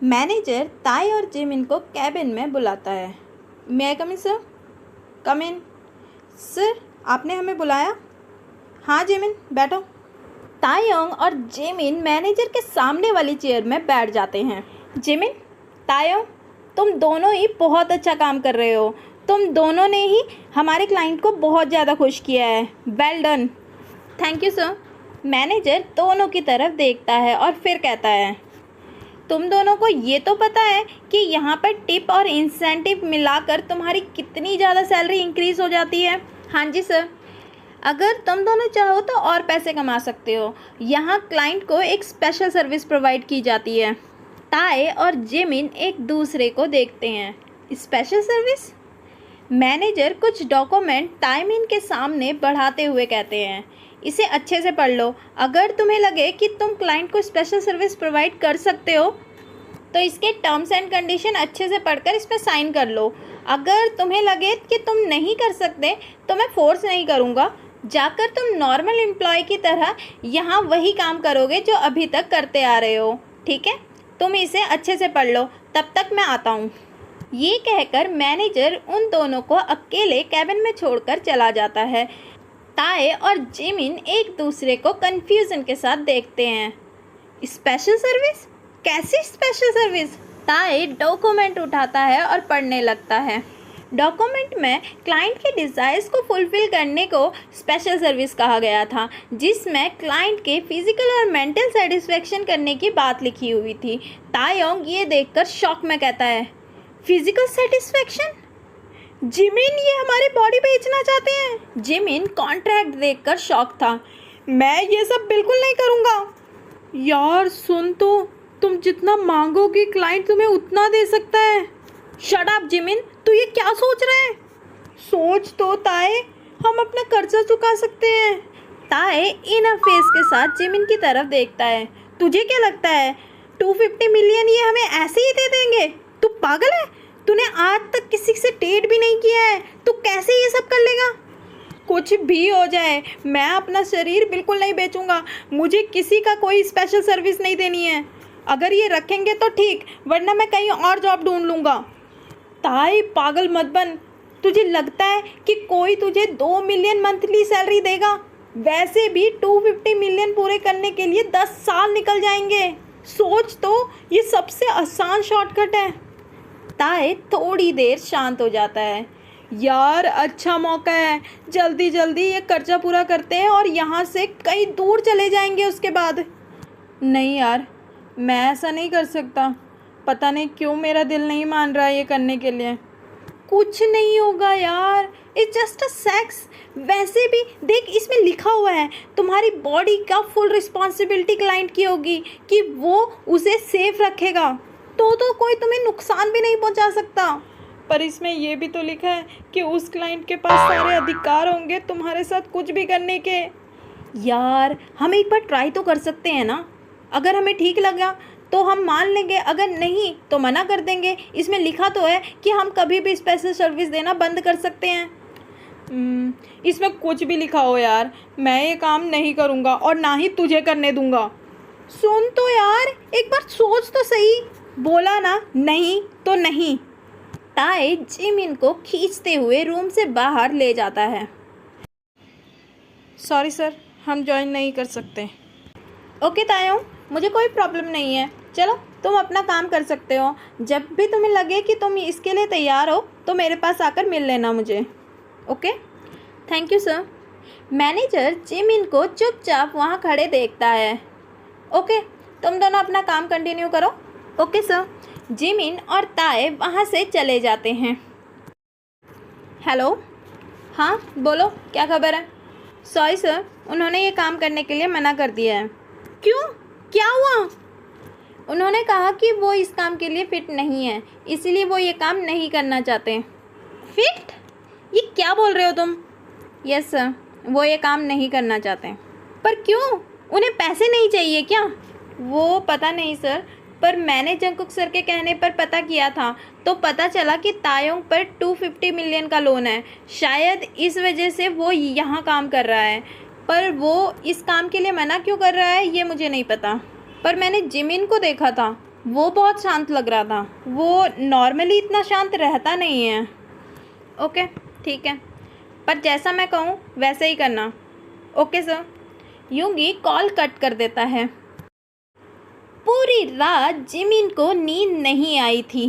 Manager ताई और Jimin को कैबिन में बुलाता है। मे आई कम इन सर? कम इन। सर, आपने हमें बुलाया? हाँ जिमिन, बैठो। तायोंग और जिमिन मैनेजर के सामने वाली चेयर में बैठ जाते हैं। जिमिन, तायोंग, तुम दोनों ही बहुत अच्छा काम कर रहे हो। तुम दोनों ने ही हमारे क्लाइंट को बहुत ज़्यादा खुश किया है। Well done. Thank you sir. Manager दोनों की तरफ देखता है और फिर कहता है, तुम दोनों को ये तो पता है कि यहाँ पर टिप और इंसेंटिव मिलाकर तुम्हारी कितनी ज़्यादा सैलरी इंक्रीज़ हो जाती है? हाँ जी सर। अगर तुम दोनों चाहो तो और पैसे कमा सकते हो। यहाँ क्लाइंट को एक स्पेशल सर्विस प्रोवाइड की जाती है। ताई और जिमिन एक दूसरे को देखते हैं। Special service? मैनेजर कुछ डॉक्यूमेंट ताइमिन के सामने बढ़ाते हुए कहते हैं, इसे अच्छे से पढ़ लो। अगर तुम्हें लगे कि तुम क्लाइंट को स्पेशल सर्विस प्रोवाइड कर सकते हो तो इसके टर्म्स एंड कंडीशन अच्छे से पढ़कर इस पर साइन कर लो। अगर तुम्हें लगे कि तुम नहीं कर सकते तो मैं फोर्स नहीं करूँगा। जाकर तुम नॉर्मल एम्प्लॉय की तरह यहाँ वही काम करोगे जो अभी तक करते आ रहे हो। ठीक है, तुम इसे अच्छे से पढ़ लो, तब तक मैं आता हूँ। ये कहकर मैनेजर उन दोनों को अकेले कैबिन में छोड़कर चला जाता है। ताई और जिमिन एक दूसरे को कन्फ्यूज़न के साथ देखते हैं। Special service? कैसी स्पेशल सर्विस? ताई डॉक्यूमेंट उठाता है और पढ़ने लगता है। डॉक्यूमेंट में क्लाइंट के डिज़ायर्स को फुलफ़िल करने को स्पेशल सर्विस कहा गया था, जिसमें क्लाइंट के फिजिकल और मेंटल सेटिस्फेक्शन करने की बात लिखी हुई थी। तायोंग ये देखकर शॉक में कहता है, फिजिकल सेटिस्फेक्शन? जिमिन, ये हमारी बॉडी बेचना चाहते हैं। जिमिन कॉन्ट्रैक्ट देखकर शॉक था। मैं ये सब बिल्कुल नहीं करूँगा। यार सुन तो, तुम जितना मांगोगे क्लाइंट तुम्हें उतना दे सकता है। शट अप जिमिन, तू ये क्या सोच रहा है? सोच तो ताई, हम अपना कर्जा चुका सकते हैं। ताई इन फेस के साथ जिमिन की तरफ देखता है। तुझे क्या लगता है 250 मिलियन ये हमें ऐसे ही दे देंगे? तू पागल है? तूने आज तक किसी से डेट भी नहीं किया है, तू कैसे ये सब कर लेगा? कुछ भी हो जाए, मैं अपना शरीर बिल्कुल नहीं बेचूंगा। मुझे किसी का कोई स्पेशल सर्विस नहीं देनी है। अगर ये रखेंगे तो ठीक, वरना मैं कहीं और जॉब ढूंढ लूँगा। ताई पागल मत बन। तुझे लगता है कि कोई तुझे 2 मिलियन मंथली सैलरी देगा? वैसे भी 250 मिलियन पूरे करने के लिए 10 साल निकल जाएंगे। सोच तो, ये सबसे आसान शॉर्टकट है। ताई थोड़ी देर शांत हो जाता है। यार अच्छा मौका है, जल्दी जल्दी ये कर्जा पूरा करते हैं और यहाँ से कहीं दूर चले जाएंगे उसके बाद। नहीं यार, मैं ऐसा नहीं कर सकता। पता नहीं क्यों मेरा दिल नहीं मान रहा है ये करने के लिए। कुछ नहीं होगा यार, इट्स जस्ट अ सेक्स। वैसे भी देख, इसमें लिखा हुआ है तुम्हारी बॉडी का फुल रिस्पॉन्सिबिलिटी क्लाइंट की होगी कि वो उसे सेफ रखेगा, तो कोई तुम्हें नुकसान भी नहीं पहुंचा सकता। पर इसमें ये भी तो लिखा है कि उस क्लाइंट के पास सारे अधिकार होंगे तुम्हारे साथ कुछ भी करने के। यार हम एक बार ट्राई तो कर सकते हैं ना। अगर हमें ठीक लगा तो हम मान लेंगे, अगर नहीं तो मना कर देंगे। इसमें लिखा तो है कि हम कभी भी स्पेशल सर्विस देना बंद कर सकते हैं। इसमें कुछ भी लिखा हो यार, मैं ये काम नहीं करूँगा और ना ही तुझे करने दूँगा। सुन तो यार, एक बार सोच तो सही। बोला ना नहीं तो नहीं। ताई जिमिन को खींचते हुए रूम से बाहर ले जाता है। सॉरी सर, हम ज्वाइन नहीं कर सकते। ओके तायों, मुझे कोई प्रॉब्लम नहीं है। चलो, तुम अपना काम कर सकते हो। जब भी तुम्हें लगे कि तुम इसके लिए तैयार हो तो मेरे पास आकर मिल लेना मुझे। Okay, thank you sir. Manager Jimin को चुपचाप वहाँ खड़े देखता है। ओके, तुम दोनों अपना काम कंटिन्यू करो। Okay sir. जिमिन और ताई वहाँ से चले जाते हैं। हेलो, हाँ बोलो, क्या खबर है? सॉरी सर, उन्होंने ये काम करने के लिए मना कर दिया है। क्यों, क्या हुआ? उन्होंने कहा कि वो इस काम के लिए फ़िट नहीं है, इसीलिए वो ये काम नहीं करना चाहते। फिट? ये क्या बोल रहे हो तुम? यस सर, वो ये काम नहीं करना चाहते। पर क्यों? उन्हें पैसे नहीं चाहिए क्या? वो पता नहीं सर, पर मैंने जंकुक सर के कहने पर पता किया था तो पता चला कि तायोंग पर 250 मिलियन का लोन है। शायद इस वजह से वो यहाँ काम कर रहा है, पर वो इस काम के लिए मना क्यों कर रहा है ये मुझे नहीं पता। पर मैंने जिमिन को देखा था। वो बहुत शांत लग रहा था। वो नॉर्मली इतना शांत रहता नहीं है। ओके ठीक है, पर जैसा मैं कहूँ वैसे ही करना। Okay sir. Yoongi call cut कर देता है। पूरी रात जिमिन को नींद नहीं आई थी।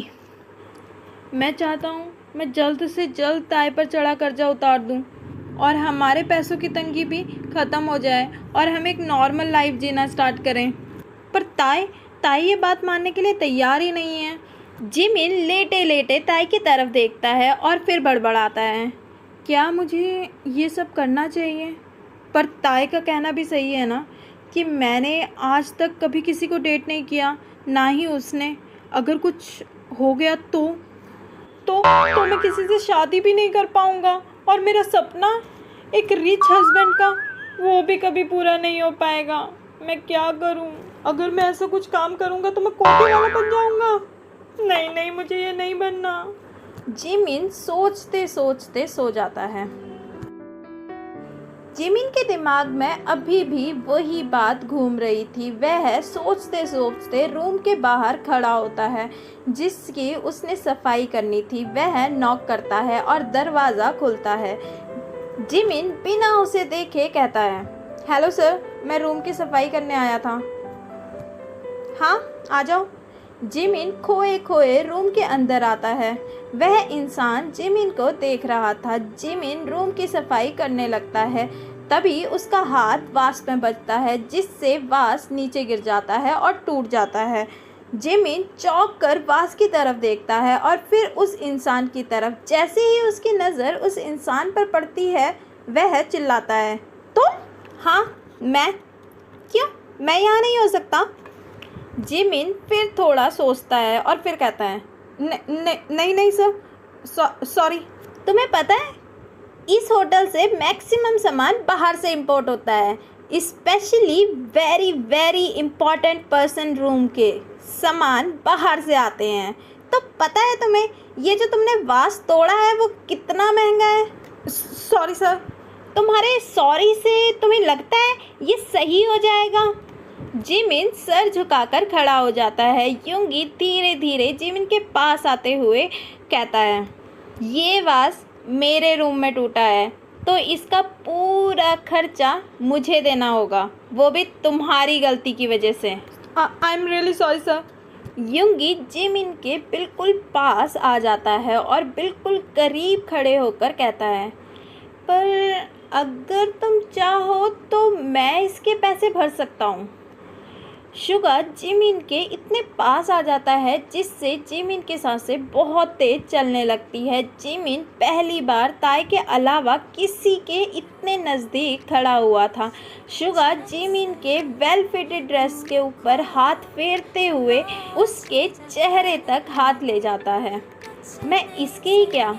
मैं चाहता हूँ मैं जल्द से जल्द ताई पर चढ़ा कर्जा उतार दूँ और हमारे पैसों की तंगी भी ख़त्म हो जाए और हम एक नॉर्मल लाइफ जीना स्टार्ट करें। पर ताई ये बात मानने के लिए तैयार ही नहीं है। जिमिन लेटे लेटे ताई की तरफ देखता है और फिर बड़बड़ाता है, क्या मुझे ये सब करना चाहिए? पर ताई का कहना भी सही है ना कि मैंने आज तक कभी किसी को डेट नहीं किया, ना ही उसने। अगर कुछ हो गया तो मैं किसी से शादी भी नहीं कर पाऊँगा और मेरा सपना एक रिच हस्बैंड का, वो भी कभी पूरा नहीं हो पाएगा। मैं क्या करूँ? अगर मैं ऐसा कुछ काम करूँगा तो मैं कोटी वाला बन जाऊँगा। नहीं, मुझे ये नहीं बनना। जिमिन सोचते सोचते सो जाता है। जिमिन के दिमाग में अभी भी वही बात घूम रही थी। वह सोचते सोचते रूम के बाहर खड़ा होता है जिसकी उसने सफाई करनी थी। वह नॉक करता है और दरवाज़ा खुलता है। जिमिन बिना उसे देखे कहता है, हेलो सर, मैं रूम की सफाई करने आया था। हाँ आ जाओ। जिमिन खोए खोए रूम के अंदर आता है। वह इंसान जिमिन को देख रहा था। जिमिन रूम की सफाई करने लगता है। तभी उसका हाथ वास में बजता है जिससे वास नीचे गिर जाता है और टूट जाता है। जिमिन चौंक कर वास की तरफ देखता है और फिर उस इंसान की तरफ। जैसे ही उसकी नज़र उस इंसान पर पड़ती है वह चिल्लाता है, तुम? हाँ मैं। क्यों, मैं यहाँ नहीं हो सकता? जिमिन फिर थोड़ा सोचता है और फिर कहता है, नहीं सर, सॉरी। तुम्हें पता है इस होटल से मैक्सिमम सामान बाहर से इंपोर्ट होता है, specially very very important person room के सामान बाहर से आते हैं। तो पता है तुम्हें ये जो तुमने वास तोड़ा है वो कितना महंगा है? Sorry sir. तुम्हारे सॉरी से तुम्हें लगता है ये सही हो जाएगा? जिमिन सर झुकाकर खड़ा हो जाता है। यूंगी धीरे धीरे जिमिन के पास आते हुए कहता है, ये वास मेरे रूम में टूटा है तो इसका पूरा खर्चा मुझे देना होगा, वो भी तुम्हारी गलती की वजह से। I am really sorry sir. Yoongi Jimin के बिल्कुल पास आ जाता है और बिल्कुल करीब खड़े होकर कहता है, पर अगर तुम चाहो तो मैं इसके पैसे भर सकता हूँ। शुगा जिमिन के इतने पास आ जाता है जिससे जिमिन की सांसें बहुत तेज चलने लगती है। जिमिन पहली बार ताई के अलावा किसी के इतने नज़दीक खड़ा हुआ था। शुगा जिमिन के वेल फिटेड ड्रेस के ऊपर हाथ फेरते हुए उसके चेहरे तक हाथ ले जाता है। मैं इसके ही क्या,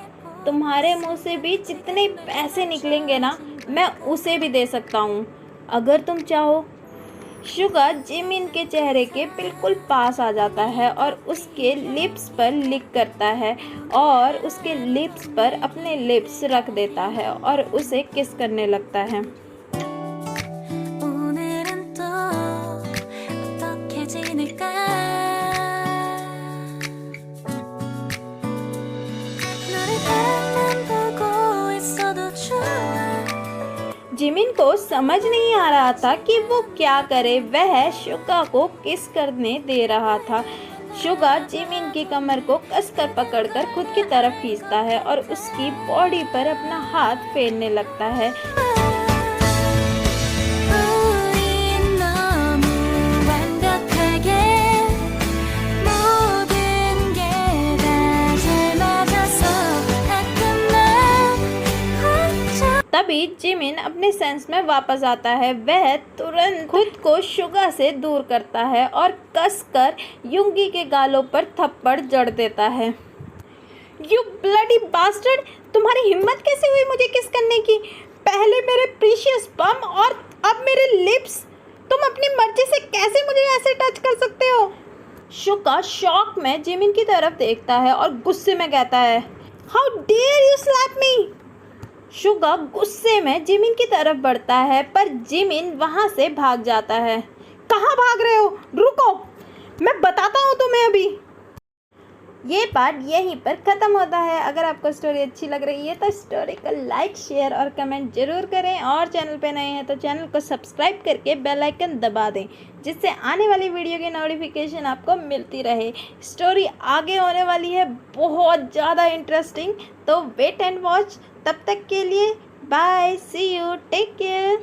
तुम्हारे मुंह से भी जितने पैसे निकलेंगे ना मैं उसे भी दे सकता हूँ अगर तुम चाहो। शुगा जिमिन के चेहरे के बिल्कुल पास आ जाता है और उसके लिप्स पर लिक करता है और उसके लिप्स पर अपने लिप्स रख देता है और उसे किस करने लगता है। जिमिन को समझ नहीं आ रहा था कि वो क्या करे। वह शुगा को किस करने दे रहा था। शुगा जिमिन की कमर को कसकर पकड़कर खुद की तरफ खींचता है और उसकी बॉडी पर अपना हाथ फेरने लगता है। तभी जिमिन अपने सेंस में वापस आता है। वह तुरंत खुद को शुगा से दूर करता है और कसकर यूंगी के गालों पर थप्पड़ जड़ देता है। यू ब्लडी बास्टर्ड, तुम्हारी हिम्मत कैसे हुई मुझे किस करने की? पहले मेरे प्रीशियस बम और अब मेरे लिप्स। तुम अपनी मर्जी से कैसे मुझे ऐसे टच कर सकते हो? शुगा शॉक में जिमिन की तरफ देखता है और गुस्से में कहता है, how dare you slap me. Suga गुस्से में जिमिन की तरफ बढ़ता है पर जिमिन वहाँ से भाग जाता है। कहाँ भाग रहे हो? रुको, मैं बताता हूँ तुम्हें। ये पार्ट यहीं पर ख़त्म होता है। अगर आपको स्टोरी अच्छी लग रही है तो स्टोरी को लाइक, शेयर और कमेंट ज़रूर करें, और चैनल पे नए हैं तो चैनल को सब्सक्राइब करके बेल आइकन दबा दें, जिससे आने वाली वीडियो की नोटिफिकेशन आपको मिलती रहे। स्टोरी आगे होने वाली है बहुत ज़्यादा इंटरेस्टिंग, तो वेट एंड वॉच। तब तक के लिए bye, see you, take care.